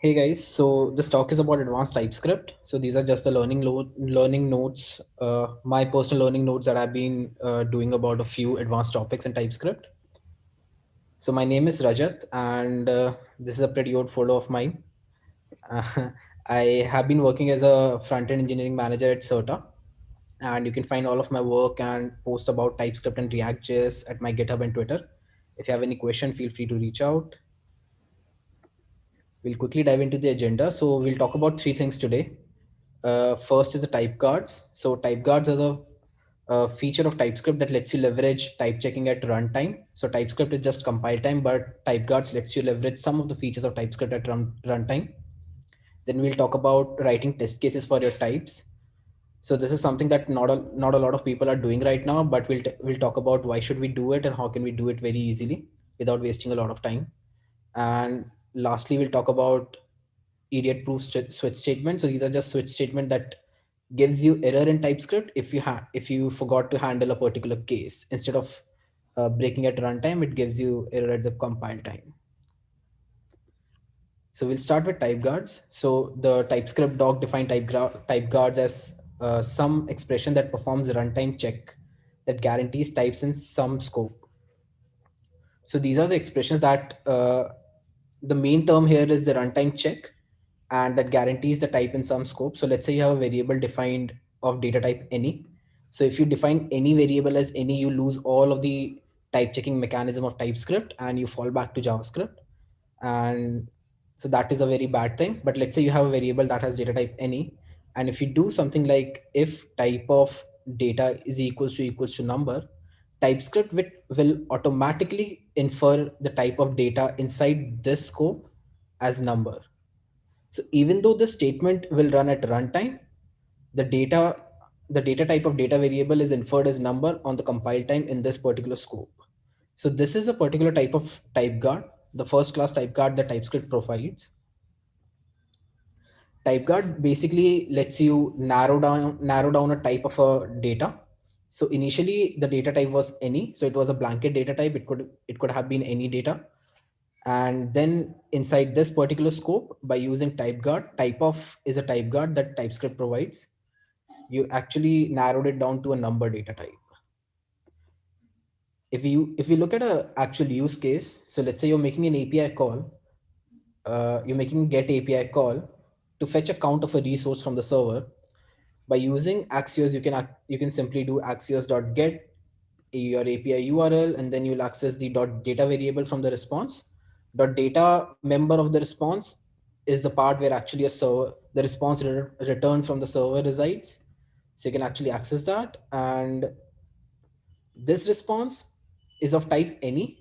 Hey guys, so this talk is about advanced TypeScript. So these are just the learning notes, my personal learning notes that I've been doing about a few advanced topics in TypeScript. So my name is Rajat, and this is a pretty old photo of mine. Uh, I have been working as a front-end engineering manager at Certa, and you can find all of my work and posts about TypeScript and React.js at my GitHub and Twitter. If you have any question, feel free to reach out. We'll quickly dive into the agenda. So we'll talk about three things today. First is the type guards. So type guards is a feature of TypeScript that lets you leverage type checking at runtime. So TypeScript is just compile time, but type guards lets you leverage some of the features of TypeScript at runtime. Then we'll talk about writing test cases for your types. So this is something that not a lot of people are doing right now, but we'll talk about why should we do it and how can we do it very easily without wasting a lot of time. And lastly, we'll talk about idiot proof switch statement. So these are just switch statement that gives you error in TypeScript if you forgot to handle a particular case. Instead of breaking at runtime, it gives you error at the compile time. So we'll start with type guards. So the TypeScript doc defined type guards as some expression that performs runtime check that guarantees types in some scope. So these are the expressions that the main term here is the runtime check, and that guarantees the type in some scope. So let's say you have a variable defined of data type any. So if you define any variable as any, you lose all of the type checking mechanism of TypeScript and you fall back to JavaScript. And so that is a very bad thing. But let's say you have a variable that has data type any, and if you do something like if type of data is equals to number, TypeScript will automatically infer the type of data inside this scope as number. So even though the statement will run at runtime, the data the data type of data variable is inferred as number on the compile time in this particular scope. So this is a particular type of type guard, the first class type guard that TypeScript provides. Type guard basically lets you narrow down a type of a data. So initially the data type was any, so it was a blanket data type. It could have been any data. And then inside this particular scope, by using type guard, type of is a type guard that TypeScript provides. You actually narrowed it down to a number data type. If you look at a actual use case, so let's say you're making an API call, you're making get API call to fetch a count of a resource from the server. By using Axios, you can simply do axios.get your API URL, and then you'll access the .data variable from the response. .data member of the response is the part where actually the response return from the server resides. So you can actually access that, and this response is of type any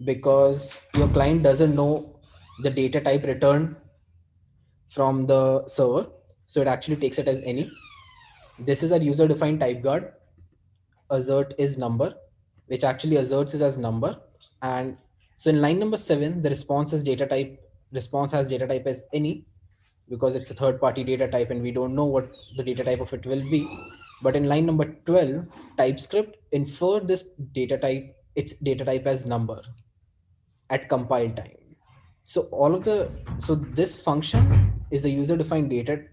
because your client doesn't know the data type returned from the server. So it actually takes it as any. This is a user defined type guard. Assert is number, which actually asserts is as number. And so in line number 7, the response has data type as any because it's a third party data type and we don't know what the data type of it will be. But in line number 12, TypeScript infer this data type, its data type as number at compile time. So this function is a user defined data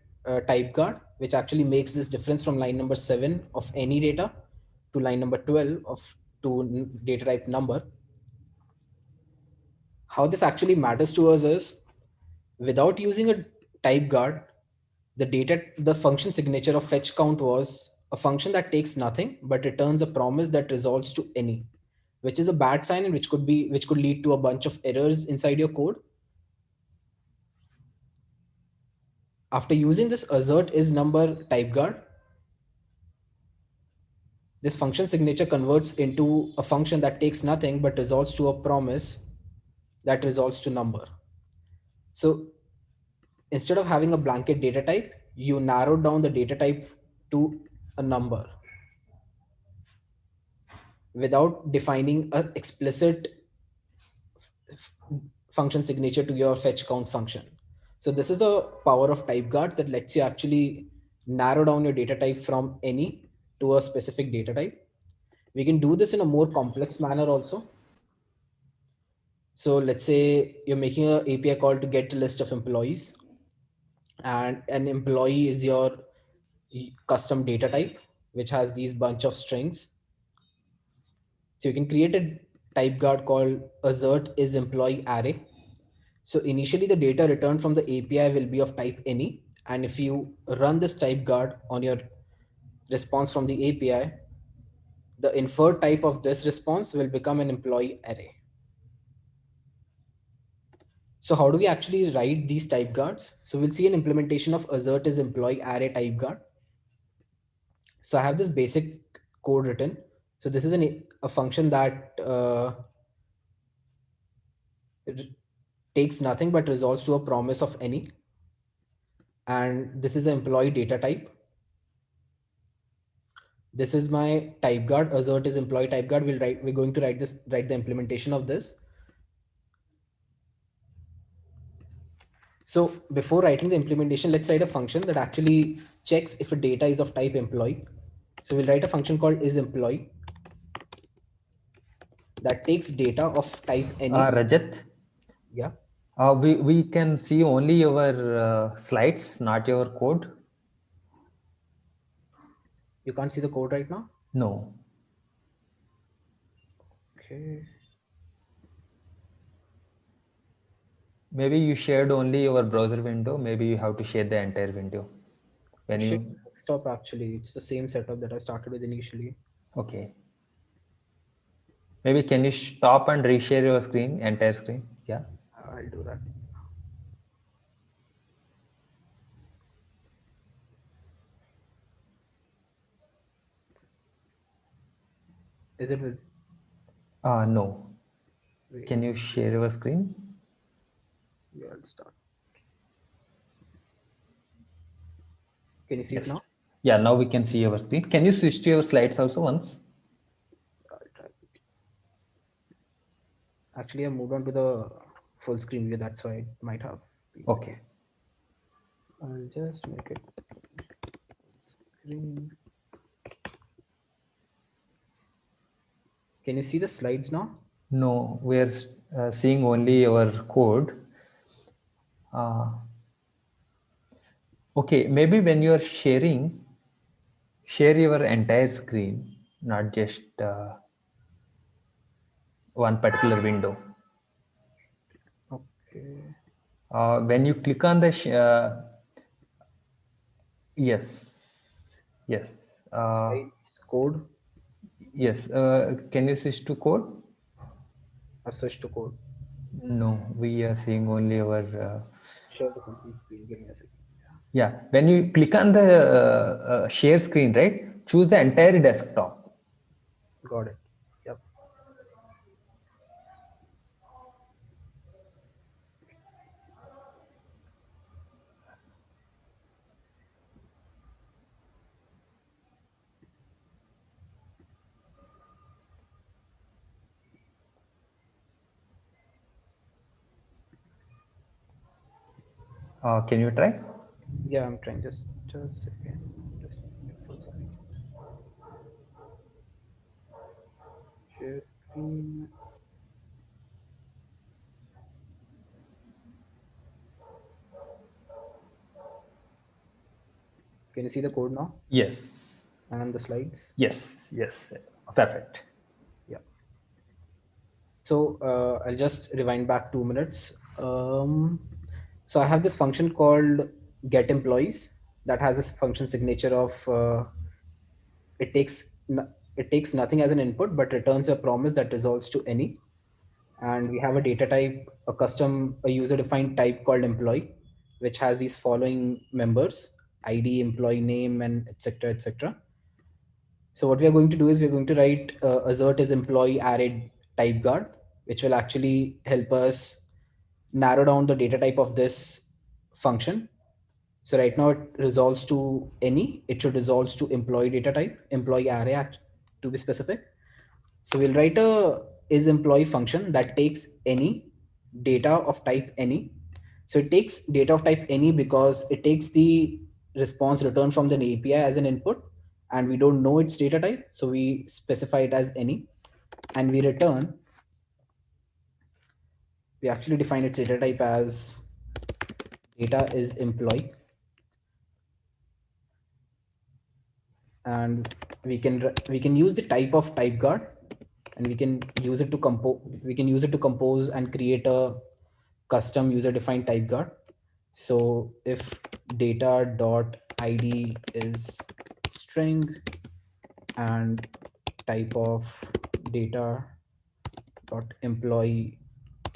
type guard, which actually makes this difference from line number 7 of any data to line number 12 of data type number. How this actually matters to us is, without using a type guard, the function signature of fetch count was a function that takes nothing but returns a promise that resolves to any, which is a bad sign and which could lead to a bunch of errors inside your code. After using this assert is number type guard, this function signature converts into a function that takes nothing but resolves to a promise that resolves to number. So instead of having a blanket data type, you narrow down the data type to a number without defining an explicit function signature to your fetch count function. So this is the power of type guards that lets you actually narrow down your data type from any to a specific data type. We can do this in a more complex manner also. So let's say you're making a API call to get a list of employees, and an employee is your custom data type, which has these bunch of strings. So you can create a type guard called assert is employee array. So initially the data returned from the API will be of type any. And if you run this type guard on your response from the API, the inferred type of this response will become an employee array. So how do we actually write these type guards? So we'll see an implementation of assert is employee array type guard. So I have this basic code written. So this is a function that it takes nothing but resolves to a promise of any. And this is an employee data type. This is my type guard. Assert is employee type guard. We're going to write the implementation of this. So before writing the implementation, let's write a function that actually checks if a data is of type employee. So we'll write a function called is employee that takes data of type any. Rajat, Yeah, we can see only your slides, not your code. you can't see the code right now. No. Okay. Maybe you shared only your browser window. Maybe you have to share the entire window. I When should you, stop actually. It's the same setup that I started with initially. okay. Maybe can you stop and reshare your screen, entire screen? Yeah. I'll do that. Is it with, No. wait, Can you share your screen? yeah, I'll start. Can you see it Yes. now? Yeah, now we can see your screen. Can you switch to your slides also once? I'll try. Actually, I moved on to the full screen view. That's why it might have been the Okay. case. I'll just make it screen. Can you see the slides now? No, we are seeing only your code. Uh, okay, maybe when you are sharing, share your entire screen, not just one particular window. Okay. When you click on the yes, yes, Slides code. yes. Can you switch to code? I switched to code. No, we are seeing only our Share the complete screen. Give me a second. yeah. When you click on the share screen, right? Choose the entire desktop. Got it. Yep. Can you try? Yeah, I'm trying. Just a second. Just make it full screen. Share screen. Can you see the code now? Yes. And the slides? Yes. Yes. Awesome. Perfect. Yeah. So I'll just rewind back 2 minutes. So I have this function called get employees that has this function signature of it takes it takes nothing as an input but returns a promise that resolves to any. And we have a data type, a custom, a user defined type called employee, which has these following members: ID, employee name, and etc. etc. So what we are going to do is we're going to write assert is employee array type guard, which will actually help us narrow down the data type of this function. So right now it resolves to any, it should resolve to employee data type, employee array to be specific. So we'll write a is employee function that takes any data of type any. So it takes data of type any because it takes the response returned from the API as an input and we don't know its data type. So we specify it as any and we return we actually define its data type as data is employee, and we can use the type of type guard, and we can use it to compose and create a custom user defined type guard. So if data dot id is string and type of data dot employee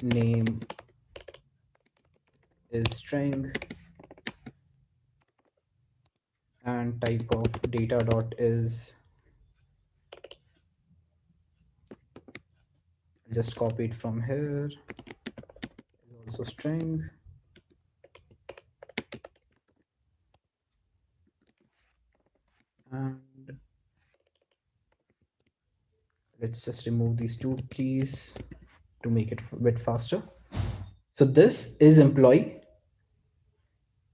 name is string and type of data dot is, I'll just copy it from here, is also string. And let's just remove these two keys to make it a bit faster. So this is employee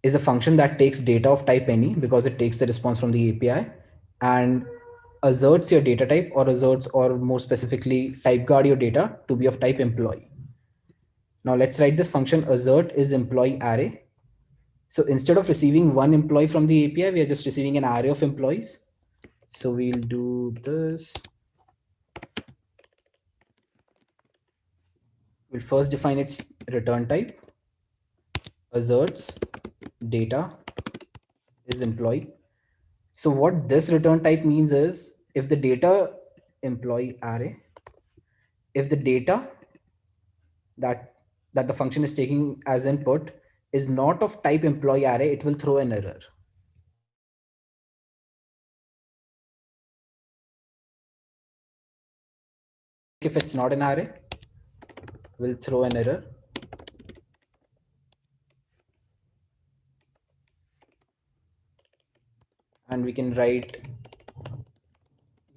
is a function that takes data of type any because it takes the response from the API and asserts your data type, or asserts, or more specifically type guard your data to be of type employee. Now let's write this function assert is employee array. So instead of receiving one employee from the API, we are just receiving an array of employees. So we'll do this. We'll first define its return type, asserts data is employee. So what this return type means is if the data employee array, if the data that that the function is taking as input is not of type employee array, it will throw an error. Check if it's not an array, will throw an error. And we can write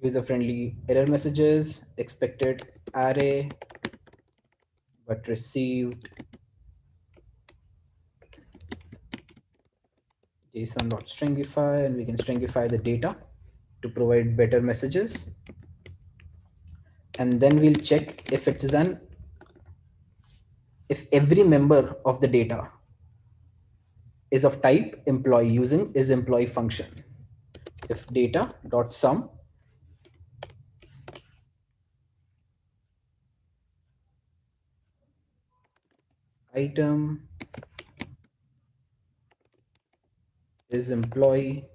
user friendly error messages, expected array but received json.stringify, and we can stringify the data to provide better messages. And then we'll check if it is an, if every member of the data is of type employee using is employee function. If data dot sum item is employee,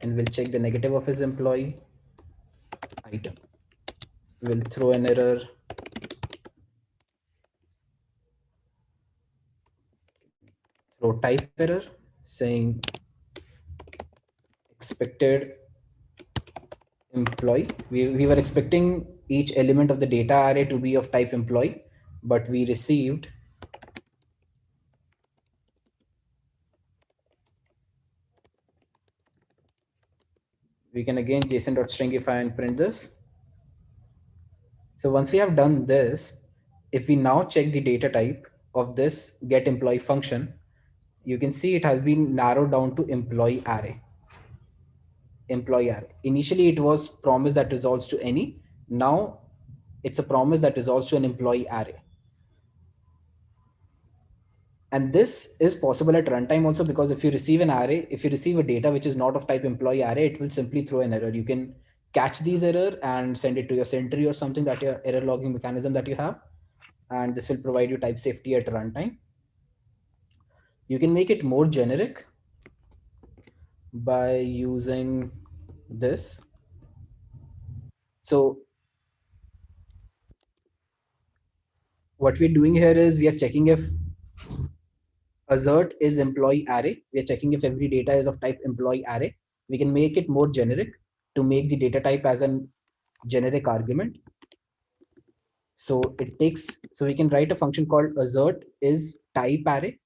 and we'll check the negative of his employee item, will throw an error. Throw type error saying expected employee. We were expecting each element of the data array to be of type employee, but we received we can again json.stringify and print this. So once we have done this, if we now check the data type of this get employee function, you can see it has been narrowed down to employee array. Employee array. Initially, it was promise that resolves to any. Now it's a promise that resolves to an employee array. And this is possible at runtime also, because if you receive an array, if you receive a data which is not of type employee array, it will simply throw an error. You can catch these error and send it to your Sentry or something, that your error logging mechanism that you have, and this will provide you type safety at runtime. You can make it more generic by using this. So what we're doing here is we are checking if assert is employee array. We are checking if every data is of type employee array. We can make it more generic to make the data type as a generic argument. So we can write a function called assert is type array.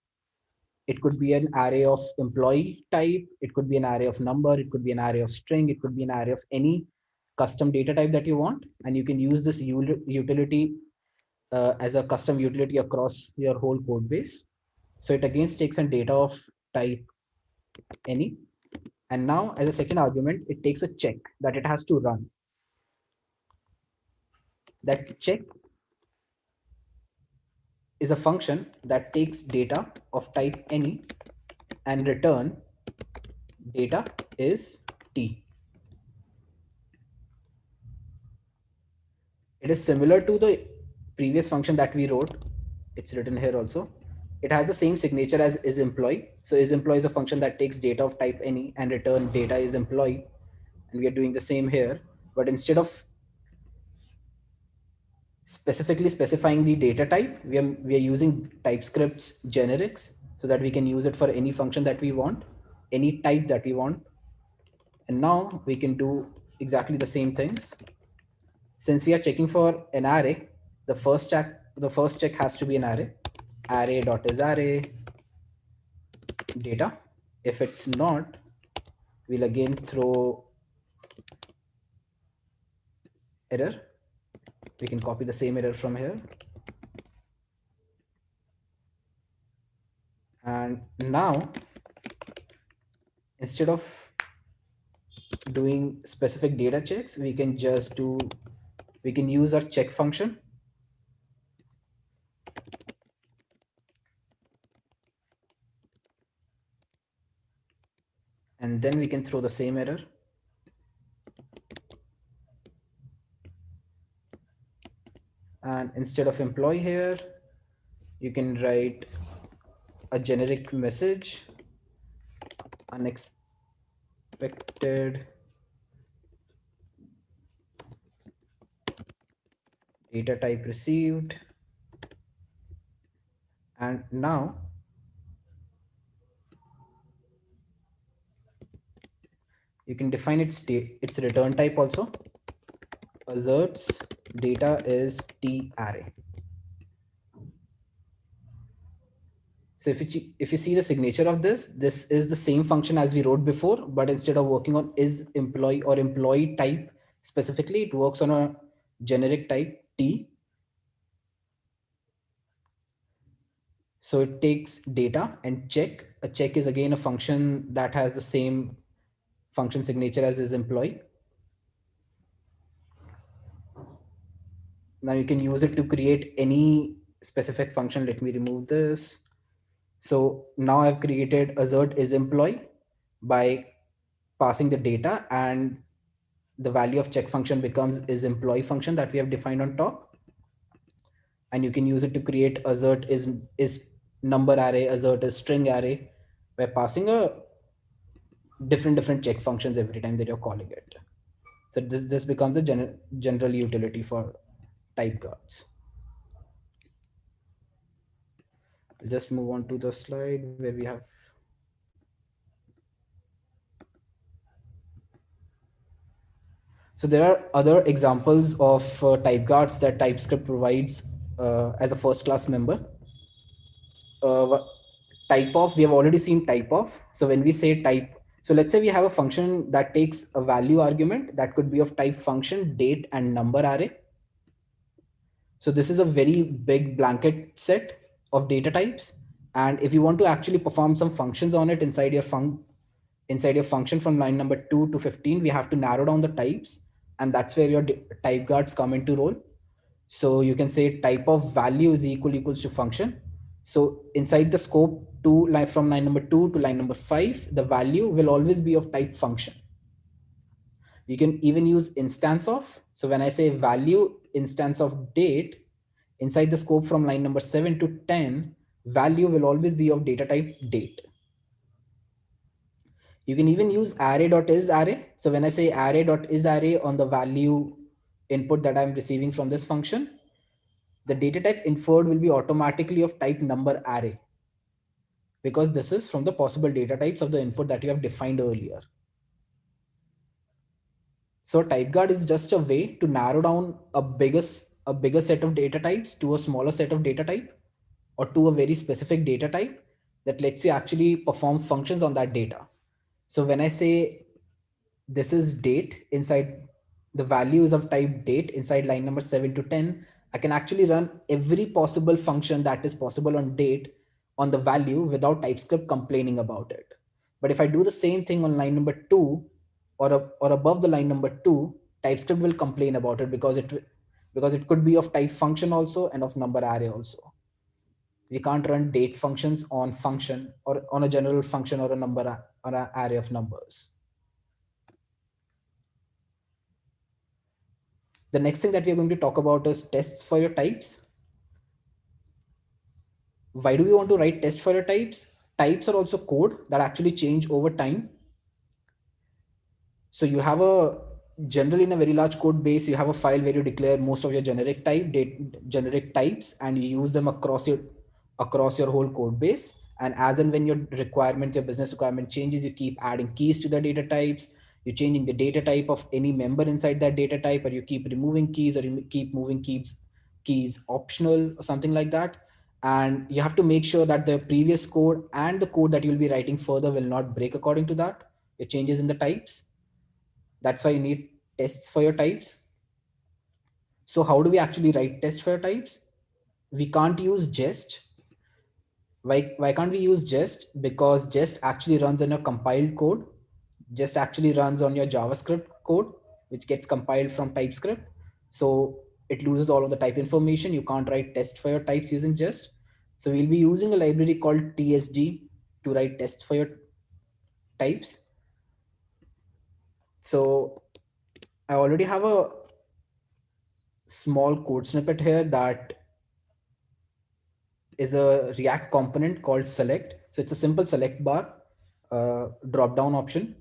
It could be an array of employee type. It could be an array of number. It could be an array of string. It could be an array of any custom data type that you want. And you can use this utility as a custom utility across your whole code base. So it again takes a data of type any. And now as a second argument, it takes a check that it has to run. That check is a function that takes data of type any and return data is t. It is similar to the previous function that we wrote. It's written here also. It has the same signature as isEmployee. So isEmployee is a function that takes data of type any and return data isEmployee. And we are doing the same here. But instead of specifically specifying the data type, we are using Typescript's generics so that we can use it for any function that we want, any type that we want. And now we can do exactly the same things. Since we are checking for an array, the first check has to be an array. Array.isArray data. If it's not, we'll again throw error. We can copy the same error from here. And now, instead of doing specific data checks, we can use our check function. And then we can throw the same error. And instead of employee here, you can write a generic message, unexpected data type received. And now you can define its return type also. Asserts data is t array. So if you see the signature of this is the same function as we wrote before, but instead of working on is employee or employee type specifically, it works on a generic type t. So it takes data and check. A check is again a function that has the same function signature as is employee. Now you can use it to create any specific function. Let me remove this. So now I've created assert is employee by passing the data, and the value of check function becomes is employee function that we have defined on top. And you can use it to create assert is number array, assert is string array, by passing a different check functions every time that you're calling it. So this becomes a general utility for type guards. I'll just move on to the slide where we have. So there are other examples of type guards that TypeScript provides as a first class member. Type of, we have already seen type of. So when we say type, so let's say we have a function that takes a value argument that could be of type function, date, and number array. So this is a very big blanket set of data types. And if you want to actually perform some functions on it inside your function from line number 2 to 15, we have to narrow down the types. And that's where your type guards come into role. So you can say type of value is equals to function. So inside the scope from line number 2 to line number 5, the value will always be of type function. You can even use instance of. So when I say value instance of date, inside the scope from line number 7 to 10, value will always be of data type date. You can even use array.isArray. So when I say array.isArray on the value input that I'm receiving from this function, the data type inferred will be automatically of type number array, because this is from the possible data types of the input that you have defined earlier. So typeguard is just a way to narrow down a bigger set of data types to a smaller set of data type, or to a very specific data type that lets you actually perform functions on that data. So when I say this is date, inside the values of type date inside line number 7 to 10, I can actually run every possible function that is possible on date on the value without TypeScript complaining about it. But if I do the same thing on line number 2, or above the line number 2, TypeScript will complain about it, because it could be of type function also and of number array also. We can't run date functions on function or on a general function or a number or an array of numbers. The next thing that we are going to talk about is tests for your types. Why do we want to write tests for your types? Types are also code that actually change over time. So you have a generally in a very large code base, you have a file where you declare most of your generic types, and you use them across your whole code base. And as and when your business requirement changes, you keep adding keys to the data types. You're changing the data type of any member inside that data type, or you keep removing keys, or you keep moving keys optional or something like that. And you have to make sure that the previous code and the code that you'll be writing further will not break according to that, your changes in the types. That's why you need tests for your types. So how do we actually write tests for your types? We can't use jest. Why can't we use jest? Because jest actually runs on your compiled code. Jest actually runs on your JavaScript code, which gets compiled from Typescript. So it loses all of the type information. You can't write tests for your types using jest. So we'll be using a library called TSG to write tests for your types. So I already have a small code snippet here that is a React component called select. So it's a simple select bar drop down option.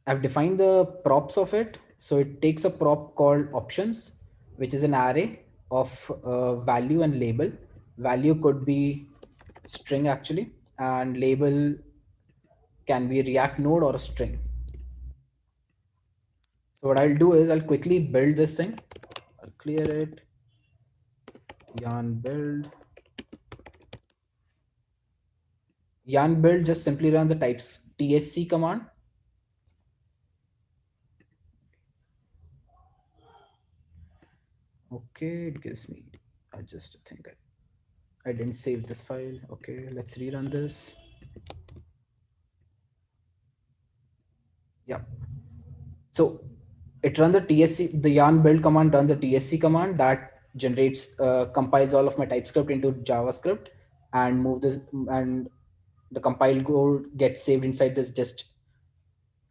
I've defined the props of it. So it takes a prop called options, which is an array of value and label. Value could be string actually, and label can be React node or a string. So what I'll do is I'll quickly build this thing. I'll clear it, yarn build. Yarn build just simply runs the types tsc command. Okay, it gives me, I just think I didn't save this file. Okay, let's rerun this. Yeah. So it runs a TSC, the yarn build command runs a TSC command that generates, compiles all of my TypeScript into JavaScript and move this, and the compiled code gets saved inside this just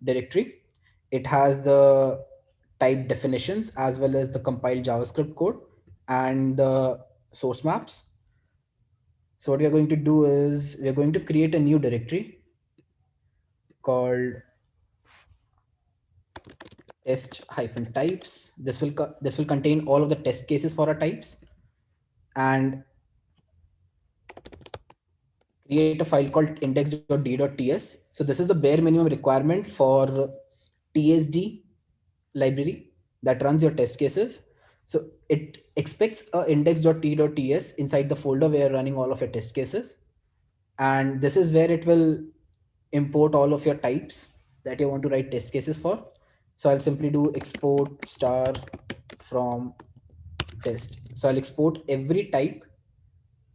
directory. It has the type definitions as well as the compiled JavaScript code and the source maps. So what we are going to do is we are going to create a new directory called test hyphen types. This will contain all of the test cases for our types, and create a file called index.d.ts. So this is the bare minimum requirement for TSD library that runs your test cases. So it expects a index.t.ts inside the folder where you're running all of your test cases. And this is where it will import all of your types that you want to write test cases for. So I'll simply do export star from test. So I'll export every type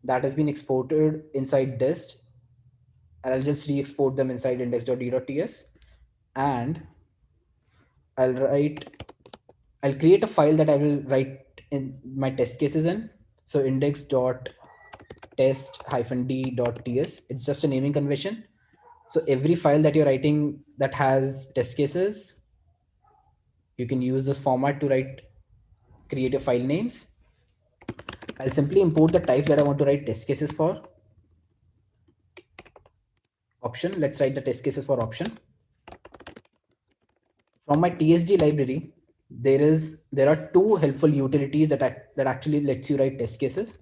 that has been exported inside test, and I'll just re-export them inside index.d.ts. And I'll write, I'll create a file that I will write in my test cases in. So index.test-d.ts. It's just a naming convention. So every file that you're writing that has test cases, you can use this format to create your file names. I'll simply import the types that I want to write test cases for. Option, let's write the test cases for option. From my TSG library, there are two helpful utilities that actually lets you write test cases: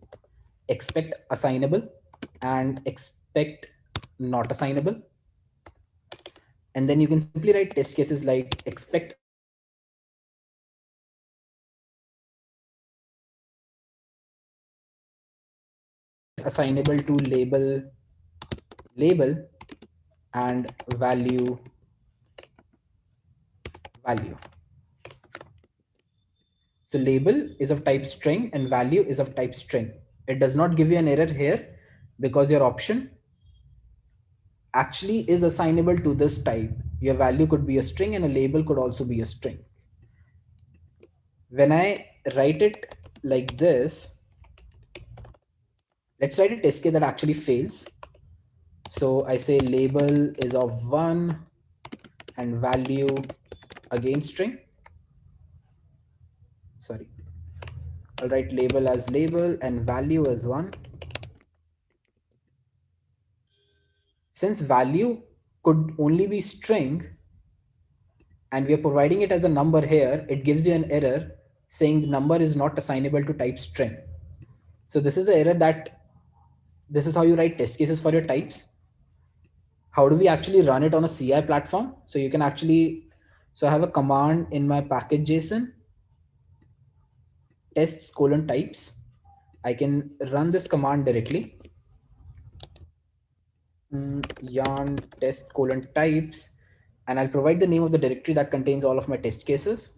expect assignable and expect not assignable. And then you can simply write test cases like expect assignable to label, expect assignable to label and value. So label is of type string and value is of type string. It does not give you an error here because your option actually is assignable to this type. Your value could be a string and a label could also be a string. When I write it like this, Let's write a test case that actually fails. So I say label is of 1 and value again string. Sorry. I'll write label as label and value as 1. Since value could only be string and we are providing it as a number here, it gives you an error saying the number is not assignable to type string. So this is the error that this is how you write test cases for your types. How do we actually run it on a CI platform? So you can actually, so I have a command in my package JSON, tests colon types. I can run this command directly. Yarn test colon types, and I'll provide the name of the directory that contains all of my test cases.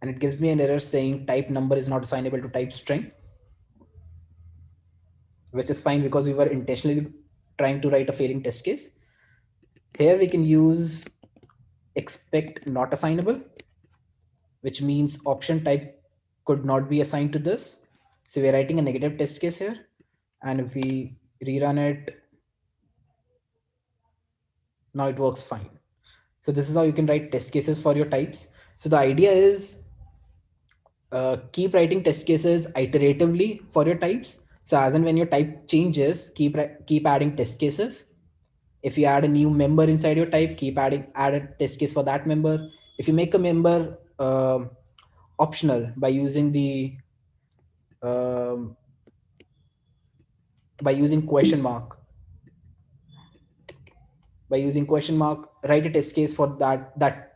And it gives me an error saying type number is not assignable to type string, which is fine because we were intentionally trying to write a failing test case. Here we can use expect not assignable, which means option type could not be assigned to this. So we're writing a negative test case here. And if we rerun it, now it works fine. So this is how you can write test cases for your types. So the idea is keep writing test cases iteratively for your types. So as and when your type changes, keep adding test cases. If you add a new member inside your type, add a test case for that member. If you make a member optional um, by using question mark, write a test case for that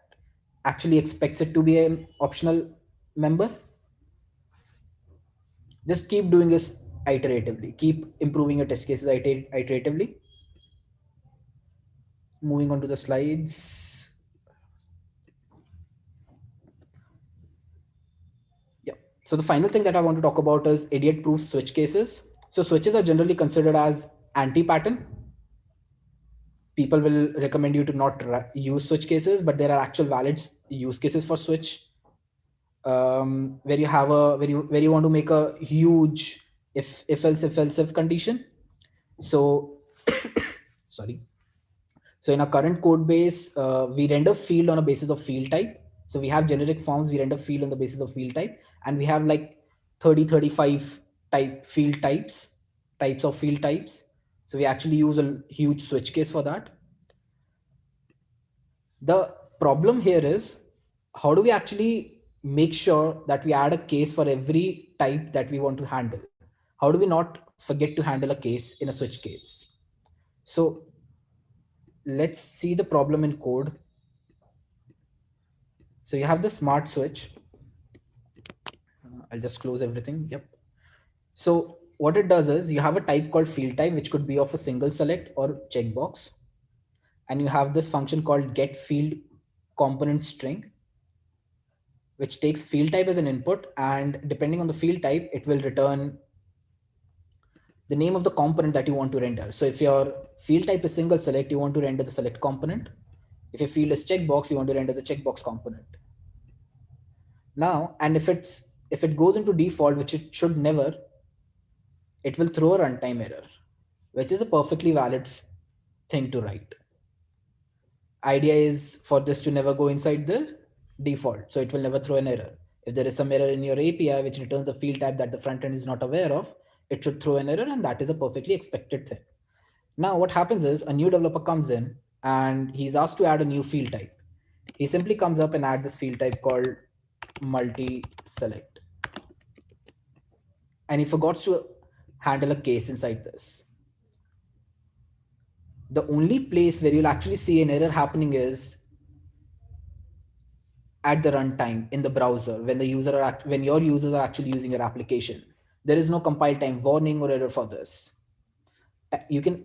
actually expects it to be an optional member. Just keep doing this iteratively. Keep improving your test cases iteratively. Moving on to the slides. Yeah. So the final thing that I want to talk about is idiot-proof switch cases. So switches are generally considered as anti-pattern. People will recommend you to not use switch cases, but there are actual valid use cases for switch, where you have a where you want to make a huge if else if condition. So sorry. So in our current code base, we render field on a basis of field type. So we have generic forms, we render field on the basis of field type, and we have like 35 type field types of field types. So we actually use a huge switch case for that. The problem here is, how do we actually make sure that we add a case for every type that we want to handle? How do we not forget to handle a case in a switch case? So let's see the problem in code. So you have the smart switch. I'll just close everything. Yep. So what it does is you have a type called field type, which could be of a single select or checkbox. And you have this function called get field component string, which takes field type as an input. And depending on the field type, it will return the name of the component that you want to render. So if your field type is single select, you want to render the select component. If your field is checkbox, you want to render the checkbox component. Now, and if it goes into default, which it should never, it will throw a runtime error, which is a perfectly valid thing to write. Idea is for this to never go inside the default, so it will never throw an error. If there is some error in your API which returns a field type that the front end is not aware of, it should throw an error, and that is a perfectly expected thing. Now, what happens is a new developer comes in and he's asked to add a new field type. He simply comes up and adds this field type called multi-select. And he forgets to handle a case inside this. The only place where you'll actually see an error happening is at the runtime in the browser when when your users are actually using your application. There is no compile time warning or error for this. You can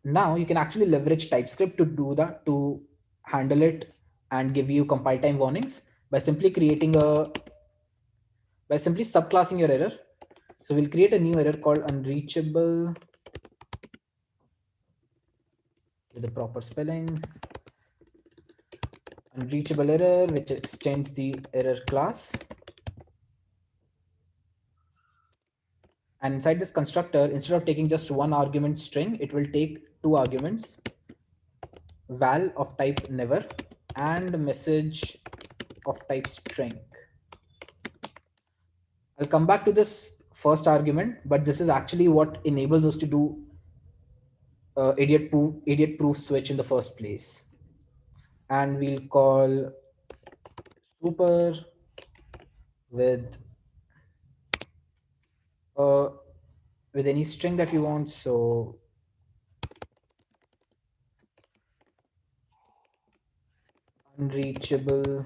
Now you can actually leverage TypeScript to do that, to handle it and give you compile time warnings by simply subclassing your error. So we'll create a new error called unreachable with the proper spelling. Unreachable error, which extends the error class. And inside this constructor, instead of taking just one argument string, it will take two arguments, val of type never and message of type string. I'll come back to this first argument, but this is actually what enables us to do idiot proof switch in the first place. And we'll call super with uh, with any string that we want. So unreachable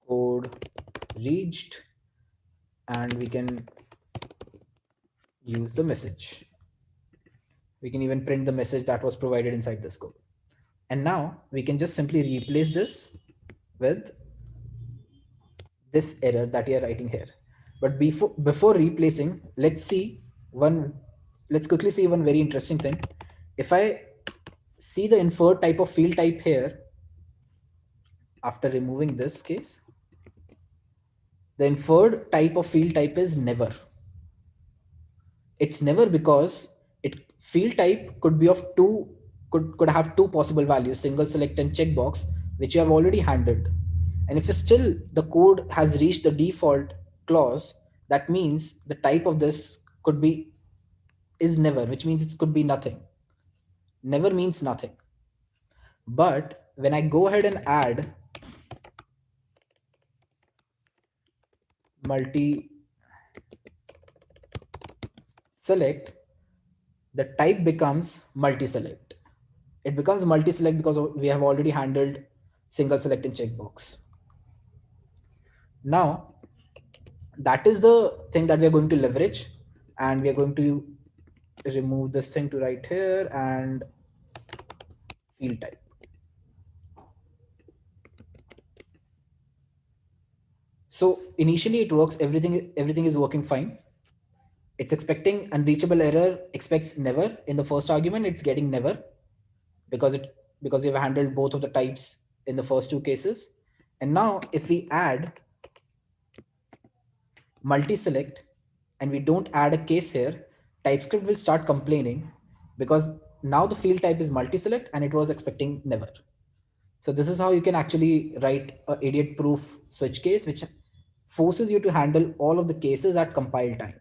code reached, and we can use the message. We can even print the message that was provided inside this code. And now we can just simply replace this with this error that we are writing here. But before replacing, one let's quickly see one very interesting thing. If I see the inferred type of field type here, after removing this case, the inferred type of field type is never. It's never because it field type could be of two, could have two possible values, single select and checkbox, which you have already handled. And if still the code has reached the default clause, that means the type of this could be is never, which means it could be nothing. Never means nothing. But when I go ahead and add multi select, the type becomes multi select. It becomes multi select because we have already handled single select and checkbox. Now, that is the thing that we are going to leverage, and we are going to remove this thing to right here and field type. So initially it works, everything is working fine. It's expecting unreachable error, expects never. In the first argument, it's getting never because we've handled both of the types in the first two cases. And now if we add multi-select and we don't add a case here, TypeScript will start complaining because now the field type is multi-select and it was expecting never. So this is how you can actually write a idiot proof switch case, which forces you to handle all of the cases at compile time.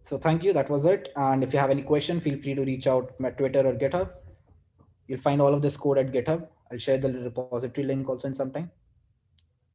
So thank you. That was it. And if you have any question, feel free to reach out my Twitter or GitHub. You'll find all of this code at GitHub. I'll share the repository link also in some time.